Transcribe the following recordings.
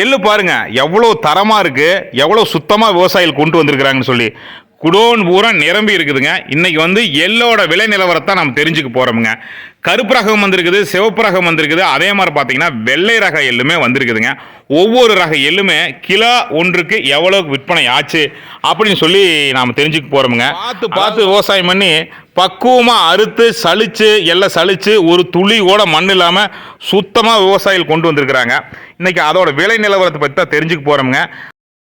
எள்ளு பாருங்க எவ்வளோ தரமாக இருக்குது, எவ்வளோ சுத்தமாக விவசாயிகள் கொண்டு வந்திருக்கிறாங்கன்னு சொல்லி. குடோன் பூரா நிரம்பி இருக்குதுங்க. இன்னைக்கு வந்து எள்ளோட விலை நிலவரத்தை நம்ம தெரிஞ்சுக்க போகிறோமுங்க. கருப்பு ரகம் வந்திருக்குது, சிவப்பு ரகம் வந்திருக்குது, அதே மாதிரி பார்த்தீங்கன்னா வெள்ளை ரக எள்ளுமே வந்திருக்குதுங்க. ஒவ்வொரு ரக எள்ளுமே கிலோ ஒன்றுக்கு எவ்வளோ விற்பனை ஆச்சு அப்படின்னு சொல்லி நாம் தெரிஞ்சுக்க போகிறோமுங்க. பார்த்து பார்த்து விவசாயம் பண்ணி பக்குவமாக அறுத்து சலிச்சு எல்லாம் சலிச்சு ஒரு துளி கூட மண் இல்லாமல் சுத்தமாக விவசாயிகள் கொண்டு வந்திருக்கிறாங்க. இன்னைக்கு அதோட விலை நிலவரத்தை பற்றி தான் தெரிஞ்சுக்க போகிறோமுங்க.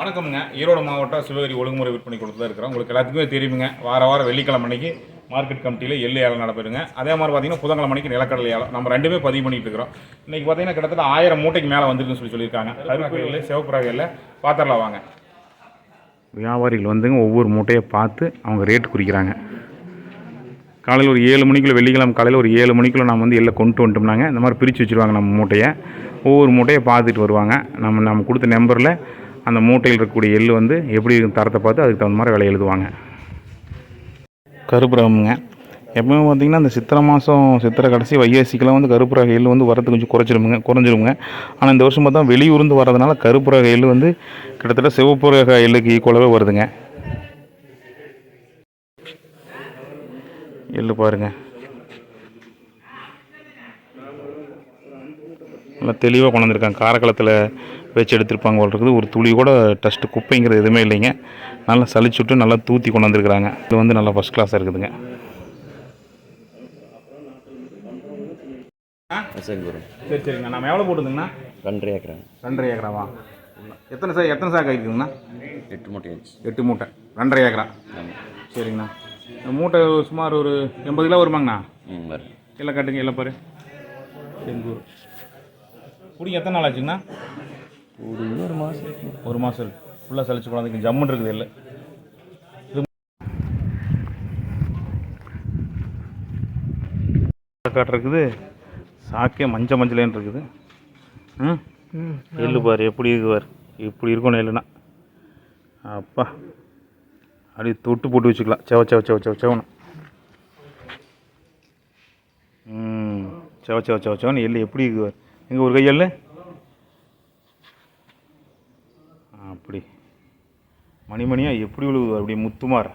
வணக்கம்ங்க. ஈரோடு மாவட்டம் சிவகிரி ஒழுங்குமுறை விற்பனை கொடுத்து தான் இருக்கிறோம். உங்களுக்கு எல்லாத்துக்குமே தெரியுமுங்க. வாரம் வெள்ளிக்கிழமை அன்னைக்கு மார்க்கெட் கமிட்டியில் எள்ளு ஏலம் நடைபெறுங்க. அதே மாதிரி பார்த்தீங்கன்னா புதன்கிழமை மணிக்கு நிலக்கடலை ஏலம் நம்ம ரெண்டுமே பதிவு பண்ணிட்டு இருக்கிறோம். இன்றைக்கி பார்த்தீங்கன்னா கிட்டத்தட்ட 1000 மூட்டைக்கு மேலே வந்துருக்குன்னு சொல்லியிருக்காங்க. கருப்பு எள்ளு, சிவப்பு ரக எள்ளு பார்த்துடலாம் வாங்க. வியாபாரிகள் வந்துங்க ஒவ்வொரு மூட்டையை பார்த்து அவங்க ரேட் குறிக்கிறாங்க. காலையில் ஒரு 7 மணிக்குள்ளே, வெள்ளிக்கிழமை காலையில் ஒரு 7 மணிக்குள்ளே நம்ம வந்து எல்லாம் கொண்டு வந்துட்டோம்னாங்க இந்த மாதிரி பிரித்து வச்சுருவாங்க. நம்ம மூட்டையை ஒவ்வொரு மூட்டையை பார்த்துட்டு வருவாங்க. நம்ம கொடுத்த நம்பரில் அந்த மூட்டையில் இருக்கக்கூடிய எள்ளு வந்து எப்படி தரத்தை பார்த்து அதுக்கு தகுந்த மாதிரி விலை எழுதுவாங்க. கருப்பு ரகமுங்க. எப்பவுமே பார்த்திங்கன்னா அந்த சித்திரை மாதம், சித்திரை கடைசி வைகாசிக்கெல்லாம் வந்து கருப்பு ரக எள்ளு வந்து வரது கொஞ்சம் குறைஞ்சிருமுங்க. ஆனால் இந்த வருஷம் பார்த்தா வெளியூர்ந்து வரதுனால கருப்பு ரக எள்ளு வந்து கிட்டத்தட்ட சிவப்பு ரக எள்ளுக்கு ஈக்குவலாகவே வருதுங்க. எள்ளு பாருங்கள், நல்லா தெளிவாக கொண்டு வந்திருக்காங்க. காரக்களத்தில் வச்சு எடுத்துருப்பாங்க போல் இருக்குது. ஒரு துளி கூட டஸ்ட்டு குப்பைங்கிறது எதுவுமே இல்லைங்க. நல்லா சளிச்சுட்டு நல்லா தூத்தி கொண்டு வந்திருக்கிறாங்க. இது வந்து நல்லா ஃபஸ்ட் கிளாஸாக இருக்குதுங்க. சரிங்கண்ணா. நம்ம எவ்வளோ போட்டுதுங்கண்ணா? 2.5 ஏக்கரா. 2.5 ஏக்கராவா? எத்தனை சாக்கு ஆகிருக்குங்கண்ணா? 8 மூட்டை. 8 மூட்டை 2.5 ஏக்கரா. சரிங்கண்ணா. மூட்டை சுமார் ஒரு 80 கிலோ வருமாங்கண்ணா? எல்லாம் கட்டுங்க. எல்லாம் பாரு செங்கூர் பிடிங்க. எத்தனை நாள் ஆச்சுங்கண்ணா? ஒரு மாதம் இருக்குது. ஃபுல்லாக சளிச்சு குழந்தைக்கு ஜம்முன்னு இருக்குது. இல்லை காட்டுருக்குது. சாக்கே மஞ்சளேன்னு இருக்குது. எள்ளு பாரு எப்படி இருக்குவார். இப்படி இருக்கணும் எள்ளுனா. அப்பா அப்படியே தொட்டு போட்டு வச்சுக்கலாம். செவணும். செவன்னு எள்ளு எப்படி இருக்குவார். எங்கே ஒரு கையெல்லு அப்படி மணிமணியாக எப்படி விழுவுது. அப்படி முத்துமார்.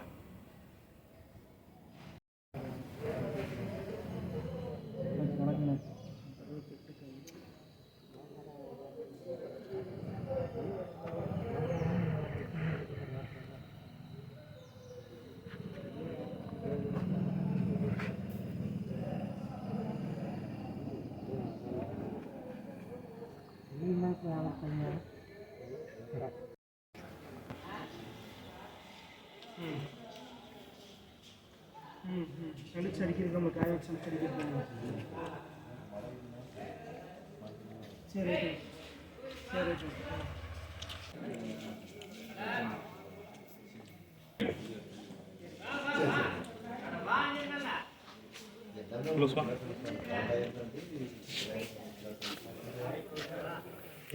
சளிச்சு அடிக்கிறது நம்ம காய வச்சு சளிச்சு அடிக்கிறது. சரி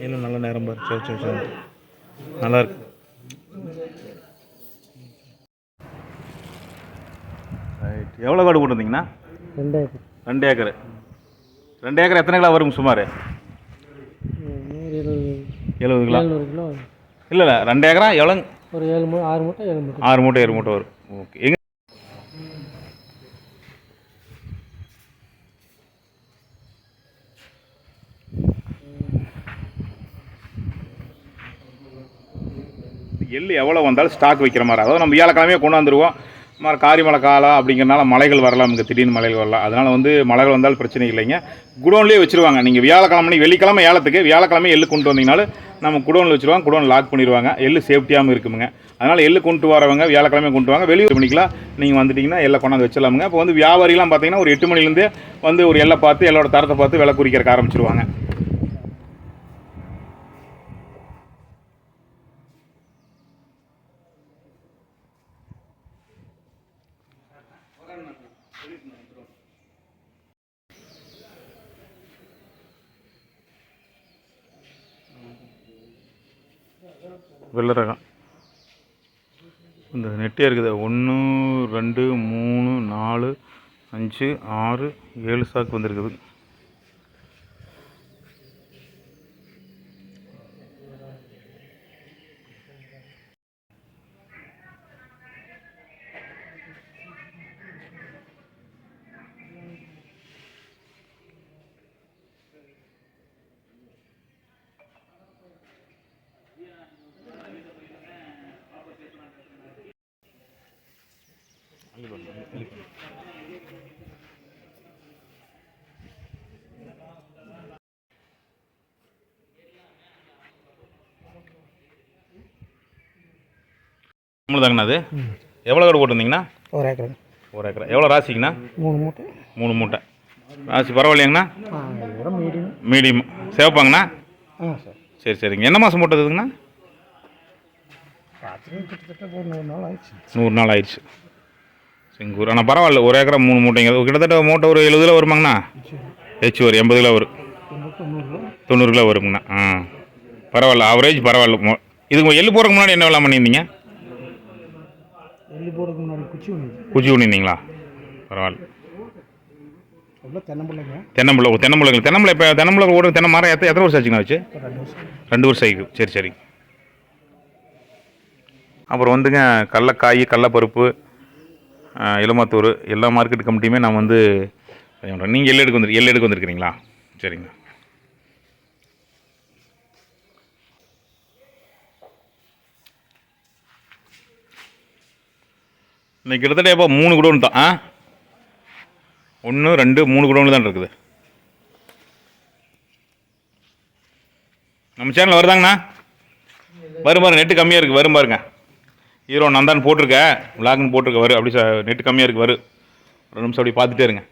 இல்லை நல்ல நேரம் பாரு. சரி நல்லா இருக்கு. ரைட். எவ்வளோ காடு போட்டுருந்தீங்கண்ணா? 2 ஏக்கர். 2 ஏக்கர். 2 ஏக்கர் எத்தனை கிலோ வரும் சுமார்? 70 கிலோ. இல்லை 2 ஏக்கரா எவ்வளோ? ஒரு 6 மூட்டை 7 மூட்டை. 6 மூட்டை 7 மூட்டை வரும். ஓகே. எங்கே எள்ளு எவ்வளோ வந்தாலும் ஸ்டாக் வைக்கிற மாதிரி, அதாவது நம்ம வியாழக்கிழமையே கொண்டு வந்துடுவோம். மாதிரி காரிமலை காலம் அப்படிங்கிறனால மலைகள் வரலாம், இங்கே திடீர்னு மலைகள் வரலாம். அதனால் வந்து மலைகள் வந்தாலும் பிரச்சனை இல்லைங்க. குடோன்லேயே வச்சுருவாங்க. நீங்கள் வியாழக்கிழமை வெள்ளிக்கிழமை ஏலத்துக்கு வியாழக்கிழமை எள்ளு கொண்டு வந்தீங்கனாலும் நம்ம குடோனில் வச்சுருவாங்க. குடோன் லாக் பண்ணிடுவாங்க. எள்ளு சேஃப்டியாகவும் இருக்குங்க. அதனால் எள்ளு கொண்டு வரவங்க வியாழக்கிழமை கொண்டு வாங்க. வெளியூர் மணிக்கெலாம் நீங்கள் வந்துட்டிங்கன்னா எல்லாம் கொண்டாந்து வச்சிடலாமுங்க. இப்போ வந்து வியாபாரிலாம் பார்த்தீங்கன்னா ஒரு 8 மணிலேருந்து வந்து ஒரு எல்லை பார்த்து எல்லோட தரத்தை பார்த்து விலை குறிக்கிறக்க ஆரம்பிச்சிருவாங்க. வெள்ளை ரகம் இந்த நெட்டே இருக்குது. 1 2 3 4 5 6 7 சாக்கு வந்திருக்குது. தாங்கண்ணா அது எவ்வளோ கடை போட்டிருந்தீங்கண்ணா? ஒரு ஏக்கர். ஒரு ஏக்கர். எவ்வளோ ராசிங்கண்ணா? 3 மூட்டை. 3 மூட்டை ராசி பரவாயில்லையாங்கண்ணா? மீடியம். மீடியம் சேவப்பாங்கண்ணா? சார். சரி சரிங்க. என்ன மாதம் போட்டதுங்கண்ணா? கிட்டத்தட்ட 100 நாள் ஆயிடுச்சு. 100 நாள் ஆயிடுச்சு. சரிங்க. ஆனால் பரவாயில்ல, ஒரு ஏக்கரை 3 மூட்டைங்க. கிட்டத்தட்ட மூட்டை ஒரு 70 கிலோ வருமாங்கண்ணா? ஹெச் ஒரு 80 கிலோ வரும். 90 கிலோ வருங்கண்ணா. பரவாயில்ல, ஆவரேஜ் பரவாயில்ல. இதுக்கு எள்ளு போகிறதுக்கு முன்னாடி என்ன வேலை பண்ணியிருந்தீங்க? எள்ளு போடுறதுக்கு முன்னாடி குச்சி ஊனிருந்தீங்களா? பரவாயில்ல. தென்னம்பிள்ளைங்க. தென்னம்பிள்ளை இப்போ தென்னம்பிள்ளை ஓடுற தென்னை மரம் எத்தனை வருஷம் ஆச்சுங்க வச்சு? 2 வருஷம் ஆகிக்கும். சரி சரி. அப்புறம் வந்துங்க கடலக்காய், கடலப்பருப்பு, இளமாத்தூர் எல்லா மார்க்கெட் கமிட்டியுமே நான் வந்து நீங்கள் எள்ளு எடுக்க வந்துருக்கிறீங்களா? சரிங்க. இன்னைக்கு கிட்டத்தட்ட எப்போ 3 குடோன் தான். 1 2 3 குடோன் தான் இருக்குது. நம்ம சேனல் வருதாங்கண்ணா? வரும் பாருங்க, நெட்டு கம்மியாக இருக்குது. வரும் பாருங்க. ஹீரோ நான் தான் போட்டிருக்கேன், விளாக்னு போட்டிருக்கேன். வரும் அப்படி நெட்டு கம்மியாக இருக்குது. வரும் ஒரு நிமிஷம் அப்படி பார்த்துட்டே இருங்க.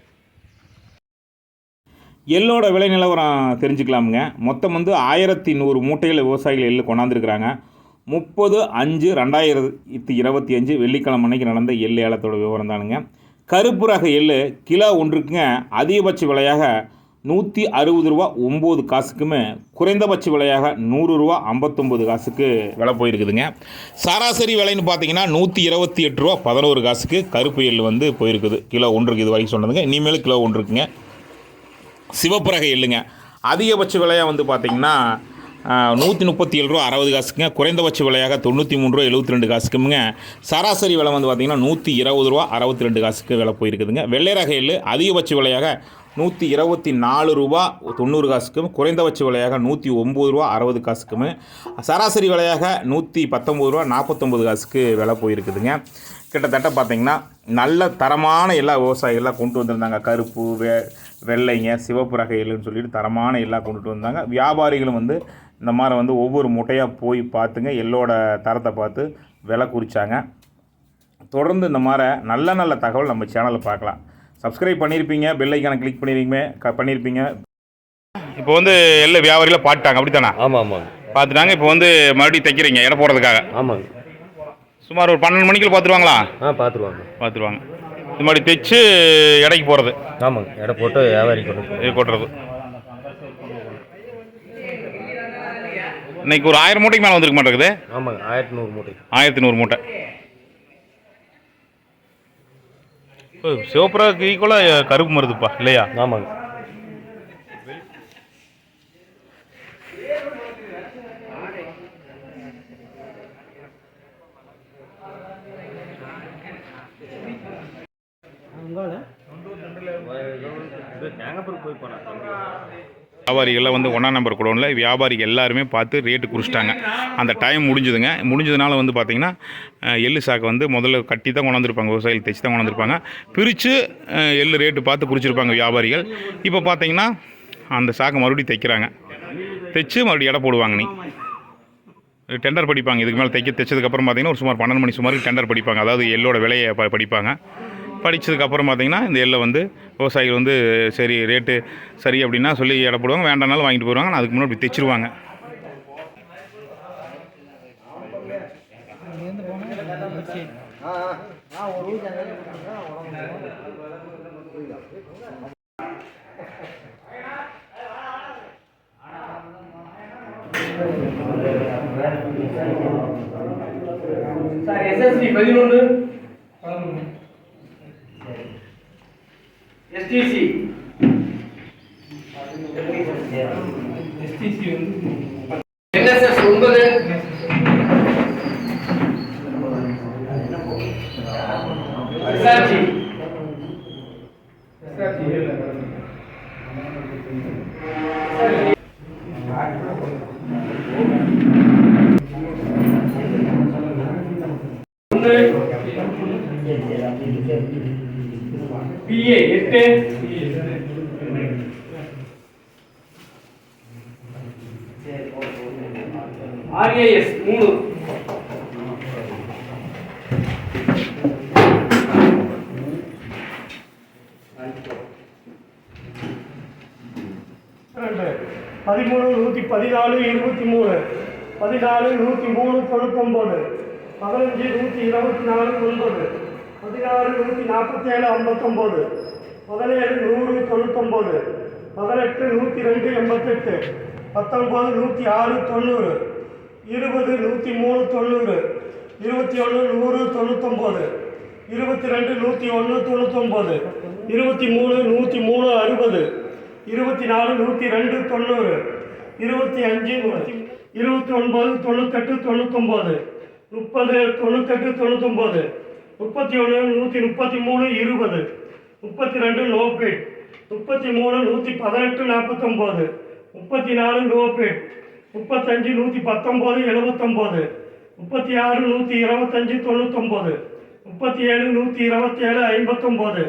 எள்ளோட விலை நிலவரம் தெரிஞ்சுக்கலாமுங்க. மொத்தம் வந்து 1100 மூட்டைகள் விவசாயிகள் எள்ளு கொண்டாந்துருக்குறாங்க. 30/5/2025 வெள்ளிக்கிழமை அன்னைக்கு நடந்த எள்ளு ஏலத்தோட விவரம் தானுங்க. கருப்பு ரக எள்ளு கிலோ ஒன்றுக்குங்க அதிகபட்ச விலையாக 160 ரூபா 9 காசுக்குமே குறைந்தபட்ச விலையாக 100 ரூபா 59 காசுக்கு விலை போயிருக்குதுங்க. சராசரி விலைன்னு பார்த்தீங்கன்னா 128 ரூபா 11 காசுக்கு கருப்பு எள்ளு வந்து போயிருக்குது. கிலோ ஒன்றுக்கு இது வரைக்கும் சொன்னதுங்க. இனிமேல் கிலோ ஒன்றுக்குங்க. சிவப்பு ரக எள்ளுங்க அதிகபட்ச விலையாக வந்து பார்த்தீங்கன்னா 137 ரூபா 60 காசுக்குங்க. குறைந்தபட்ச விலையாக 93 ரூபா 72 காசுக்குங்க. சராசரி விலை வந்து பார்த்திங்கன்னா 120 ரூபா 62 காசுக்கு விலை போயிருக்குதுங்க. வெள்ளை ரக எள்ளு அதிகபட்ச விலையாக 124 ரூபா 90 காசுக்கும் குறைந்தபட்ச விலையாக 109 ரூபா 60 காசுக்கும் சராசரி விலையாக 119 ரூபா 49 காசுக்கு விலை போயிருக்குதுங்க. கிட்டத்தட்ட பார்த்திங்கன்னா நல்ல தரமான எல்லா விவசாயிகள்லாம் கொண்டு வந்திருந்தாங்க. கருப்பு வெள்ளைங்க சிவப்பு ரக எள்ளுன்னு சொல்லிட்டு தரமான எல்லாம் கொண்டுட்டு வந்தாங்க. வியாபாரிகளும் வந்து இந்த மாதிரி வந்து ஒவ்வொரு மூட்டையாக போய் பார்த்துங்க எள்ளோட தரத்தை பார்த்து விலை குறித்தாங்க. தொடர்ந்து இந்த மாதிரி நல்ல நல்ல தகவல் நம்ம சேனலில் பார்க்கலாம். சப்ஸ்கிரைப் பண்ணியிருப்பீங்க, பெல் ஐக்கானை கிளிக் பண்ணியிருப்பீங்க. இப்போ வந்து எள்ளு வியாபாரியில் பார்த்துட்டாங்க, அப்படி தானே? ஆமாம். பார்த்துட்டாங்க. இப்போ வந்து மறுபடியும் தைக்கிறீங்க எடை போடுறதுக்காக? ஆமாங்க. சுமார் ஒரு 12 மணிக்குள்ள பார்த்துருவாங்களா? பார்த்துருவாங்க. இது மாதிரி தைச்சு எடைக்கு போகிறது? ஆமாங்க. எடை போட்டு வியாபாரி கொட்டுறது. இன்னைக்கு ஒரு 1000 மூட்டைக்கு மேலே வந்துருக்க மாட்டேங்குது. ஆமாங்க. 1100 மூட்டை. 1100 மூட்டை. சிவப்புறாக்கு ஈக்குவலாக கருப்பு மருதுப்பா இல்லையா? ஆமாங்க. வியாபாரிகள்லாம் வந்து 1ஆம் நம்பர் குடோனில் வியாபாரிகள் எல்லாருமே பார்த்து ரேட்டு குறிச்சிட்டாங்க. அந்த டைம் முடிஞ்சதுனால வந்து பார்த்திங்கன்னா எள்ளு சாக்கை வந்து முதல்ல கட்டி தான் கொண்டாந்துருப்பாங்க. விவசாயிகள் தைச்சி தான் கொண்டாந்துருப்பாங்க. பிரித்து எள்ளு ரேட்டு பார்த்து குறிச்சிருப்பாங்க வியாபாரிகள். இப்போ பார்த்திங்கன்னா அந்த சாக்கை மறுபடியும் தைக்கிறாங்க. தைச்சு மறுபடியும் எடை போடுவாங்க. நீ டெண்டர் படிப்பாங்க. இதுக்கு மேலே தைச்சதுக்கப்புறம் பார்த்திங்கன்னா ஒரு சுமார் 12 மணி சுமாருக்கு டெண்டர் படிப்பாங்க. அதாவது எள்ளோட விலையை படிப்பாங்க. படித்ததுக்கப்புறம் பார்த்திங்கன்னா இந்த எள்ளை வந்து விவசாயிகள் வந்து சரி ரேட்டு சரி அப்படின்னா சொல்லி எடை போடுவாங்க. வேண்டானாலும் வாங்கிட்டு போயிடுவாங்க. நான் அதுக்கு முன்னாடி தைச்சிருவாங்க. Sir SSC 11 STC NSS 9 SRG PA 8 RAS 3 114 23 14 103 99 15 124 9 16 147 59 17 100 99 18 102 88 19 106 90 20 103 90 21 100 99 22 101 99 23 103 60 24 102 90 25 29 98 99 30 98 99 31 133 20 32 நோபேட் 33 118 49 34 நோபேட் 35 119 79 36 125 99 37 127 59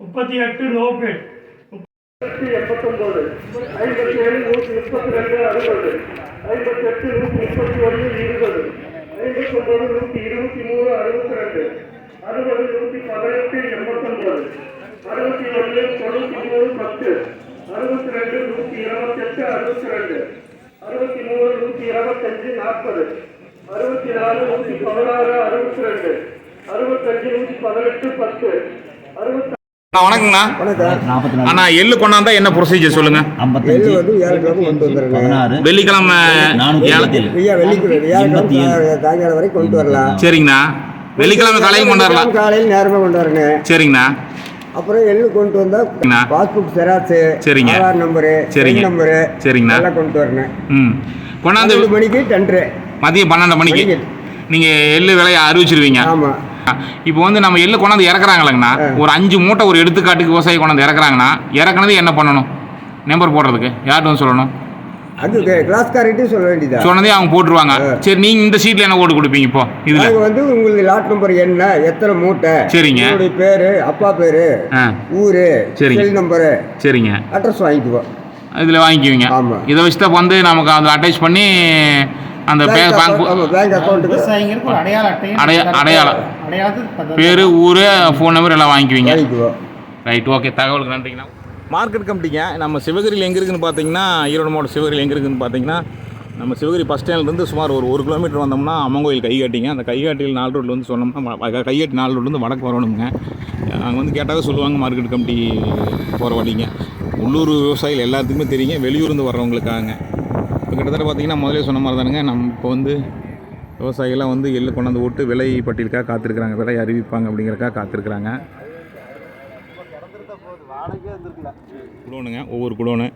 38 நோபேட் 89 57 132 60 58 131 20 59 123 62 60 118 89 61 93 10 62 128 62 63 125 40 64 116 62 65 118 10 60 வணக்கங்கண்ணா. வணக்கம். அண்ணா எள்ளு கொண்டாந்தா என்ன ப்ரொசீஜர் சொல்லுங்க. எள்ளு வந்து வியாழக்கிழமை கொண்டு வந்துடுறேன். வெள்ளிக்கிழமை வியாழக்கிழமை சாயங்காலம் வரைக்கும் கொண்டு வரலாம். சரிங்கண்ணா. வெள்ளிக்கிழமை காலையும் கொண்டாடலாம். காலையில் நேரமாக கொண்டு வரேன். சரிங்கண்ணா. அப்புறம் எள்ளு கொண்டு வந்தா பாஸ்புக் ஜெராக்ஸ், சரிங்க, ஆதார் நம்பரு, சரிங்க, நம்பரு, சரிங்கண்ணா, எல்லாம் கொண்டு வரேன். கொண்டாந்து 12 மணிக்கு டெண்டரு, மதியம் 12 மணிக்கு நீங்கள் எள்ளு விலையை அறிவிச்சிருவீங்க. ஆமாம். இப்போ வந்து நம்ம எள்ளு கொண்டாந்து இறக்குறாங்களங்கண்ணா, ஒரு 5 மூட்டை ஒரு எடுத்துக்காட்டுக்கு விவசாயி கொண்டாந்து இறக்குறாங்கன்னா இறக்குனது என்ன பண்ணணும்? நம்பர் போடுறதுக்கு யார்கிட்ட வந்து சொல்லணும்? அது கிளாஸ்கார்கிட்டையும் சொல்ல வேண்டியதா? சொன்னதே அவங்க போட்டுருவாங்க. சரி, நீங்கள் இந்த சீட்டில் என்ன ஓட்டு கொடுப்பீங்க? இப்போ இதில் வந்து உங்களுக்கு லாட் நம்பர் என்ன, எத்தனை மூட்டை, சரிங்க, உங்களுடைய பேர், அப்பா பேர், ஊர், செல் நம்பரு, சரிங்க, அட்ரஸ் வாங்கிக்குவோம். இதில் வாங்கிக்குவீங்க. இதை வச்சு தான் வந்து நமக்கு அதில் அட்டாச் பண்ணி அந்த பேங்க் அக்கௌண்ட்டுக்கு அடையாளம் பேர், ஊர், ஃபோன் நம்பர் எல்லாம் வாங்கிக்குவீங்க. Right, okay. தகவலுக்கு நன்றிங்கண்ணா. மார்க்கெட் கமிட்டிங்க நம்ம சிவகிரியில் எங்கே இருக்குதுன்னு பார்த்தீங்கன்னா, ஈரோடு மாவட்டம் சிவகிரியில் எங்கே இருக்குதுன்னு பார்த்தீங்கன்னா, நம்ம சிவகிரி பஸ் ஸ்டாண்ட்லேருந்து சுமார் ஒரு 1 கிலோமீட்டர் வந்தோம்னா அம்மங்கோயில் கைகாட்டிங்க. அந்த கைகாட்டியில் 4 ரோட்டில் வந்து சொன்னோம்னா கைகாட்டி 4 ரோட்லேருந்து வடக்கு வரணுங்க. அங்கே வந்து கேட்டால் சொல்லுவாங்க மார்க்கெட் கமிட்டி போகிற வழிங்க. உள்ளூர் விவசாயிகள் எல்லாத்துக்குமே தெரியுங்க, வெளியூர்ந்து வர்றவங்களுக்காங்க. இப்போ கிட்டத்தட்ட பார்த்திங்கன்னா முதலே சொன்ன மாதிரி தானுங்க, நம்ம இப்போ வந்து விவசாயிகள்லாம் வந்து எள்ளு கொண்டாந்து ஓட்டு விலை பட்டியலுக்காக காத்திருக்கிறாங்க, விலை அறிவிப்பாங்க அப்படிங்கிறக்காக காத்திருக்கிறாங்க. குடோனுங்க, ஒவ்வொரு குடோனு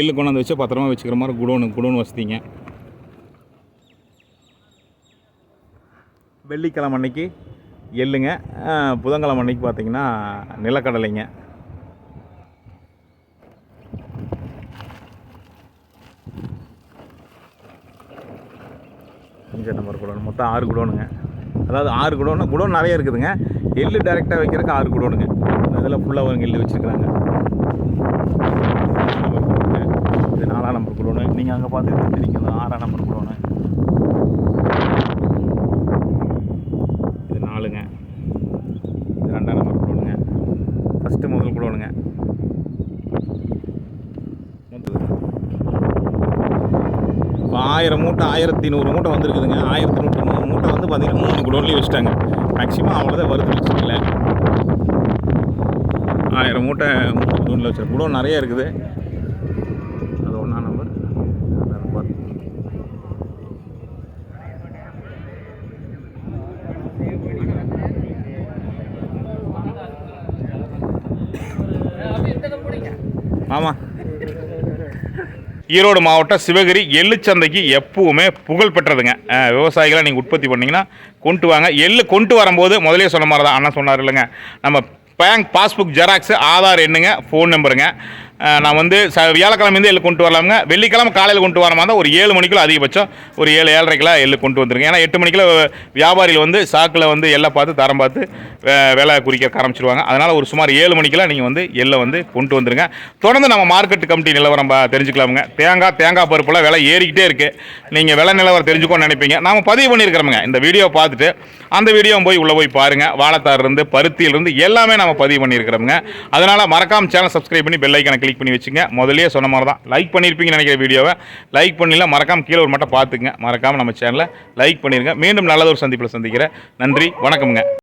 எள்ளு கொண்டாந்து வச்சு பத்திரமா வச்சுக்கிற மாதிரி குடோன் வசதிங்க. வெள்ளிக்கிழமை அன்னைக்கு எள்ளுங்க, புதன்கிழமை அன்னைக்கு பார்த்திங்கன்னா நிலக்கடலைங்க. நம்பர் குடோன் மொத்தம் 6 குடோனுங்க. அதாவது 6 குடோன் நிறைய இருக்குதுங்க. எள்ளு டைரெக்டாக வைக்கிறதுக்கு 6 குடோனுங்க. அதில் ஃபுல்லாக அவங்க எள்ளு வச்சுருக்குறாங்க. இது 4ஆம் நம்பர் குடோனு. நீங்கள் அங்கே பார்த்து தெரிஞ்சுக்கலாம். 6ஆம் நம்பர் குடோனு. இது 4ங்க. இது 2ஆம் நம்பர் குடோனுங்க. ஃபஸ்ட்டு முதல் குடோனுங்க. இப்போ 1000 மூட்டை 1100 மூட்டை வந்துருக்குதுங்க. 1100 மூட்டை வந்து பார்த்திங்கன்னா 3 குடோன்லேயும் வச்சுட்டாங்க. மேக்ஸிமம் அவ்வளோதான் வருது வச்சுக்கல. 1000 மூட்டை 3 குடோனில் வச்சுருக்கேன். குடோன் நிறைய இருக்குது. அது 1ஆம் நம்பர். ஆமாம். ஈரோடு மாவட்டம் சிவகிரி எள்ளுச்சந்தைக்கு எப்பவுமே புகழ் பெற்றதுங்க. விவசாயிகளை நீங்கள் உற்பத்தி பண்ணிங்கன்னா கொண்டு வாங்க. எள்ளு கொண்டு வரும்போது முதலே சொன்ன மாதிரி தான் அண்ணா சொன்னார் இல்லைங்க, நம்ம பேங்க் பாஸ்புக் ஜெராக்ஸு, ஆதார் எண்ணுங்க, ஃபோன் நம்பருங்க. நான் வந்து வியாழக்கிழமை எள்ளு கொண்டு வரலாமுங்க. வெள்ளிக்கிழமை காலையில் கொண்டு வர மாதிரி தான் ஒரு 7 மணிக்குள்ள அதிகபட்சம் ஒரு 7-7:30 எள்ளு கொண்டு வந்துருங்க. ஏன்னா 8 மணிக்குள்ள வியாபாரிகள் வந்து சாக்கில் வந்து எள்ளை பார்த்து தரம் பார்த்து விலை குறிக்க ஆரம்பிச்சிருவாங்க. அதனால் ஒரு சுமார் 7 மணிக்கெல்லாம் நீங்கள் வந்து எள்ளை வந்து கொண்டு வந்துருங்க. தொடர்ந்து நம்ம மார்க்கெட் கமிட்டி நிலவரம் தெரிஞ்சுக்கலாமுங்க. தேங்காய் பருப்புலாம் விலை ஏறிக்கிட்டே இருக்குது. நீங்கள் விலை நிலவரம் தெரிஞ்சுக்கோன்னு நினைப்பீங்க. நாம் பதிவு பண்ணியிருக்கிறோமுங்க. இந்த வீடியோ பார்த்துட்டு அந்த வீடியோவும் போய் உள்ளே போய் பாருங்கள். வாழைத்தாரிலிருந்து பருத்தியிலிருந்து எல்லாமே நம்ம பதிவு பண்ணியிருக்கிறோமுங்க. அதனால் மறக்காமல் சேனல் சப்ஸ்கிரைப் பண்ணி பெல் ஐக்கானை கிளிக் பண்ணி வச்சுங்க. முதல்லயே சொன்ன மாதிரி தான் லைக் பண்ணியிருப்பீங்கன்னு நினைக்கிற வீடியோவை லைக் பண்ணல மறக்காம கீழே ஒரு மட்டும் பார்த்துங்க. மறக்காமல் நம்ம சேனலை லைக் பண்ணிடுங்க. மீண்டும் நல்லதொரு சந்திப்பில் சந்திக்கிறேன். நன்றி, வணக்கம்ங்க.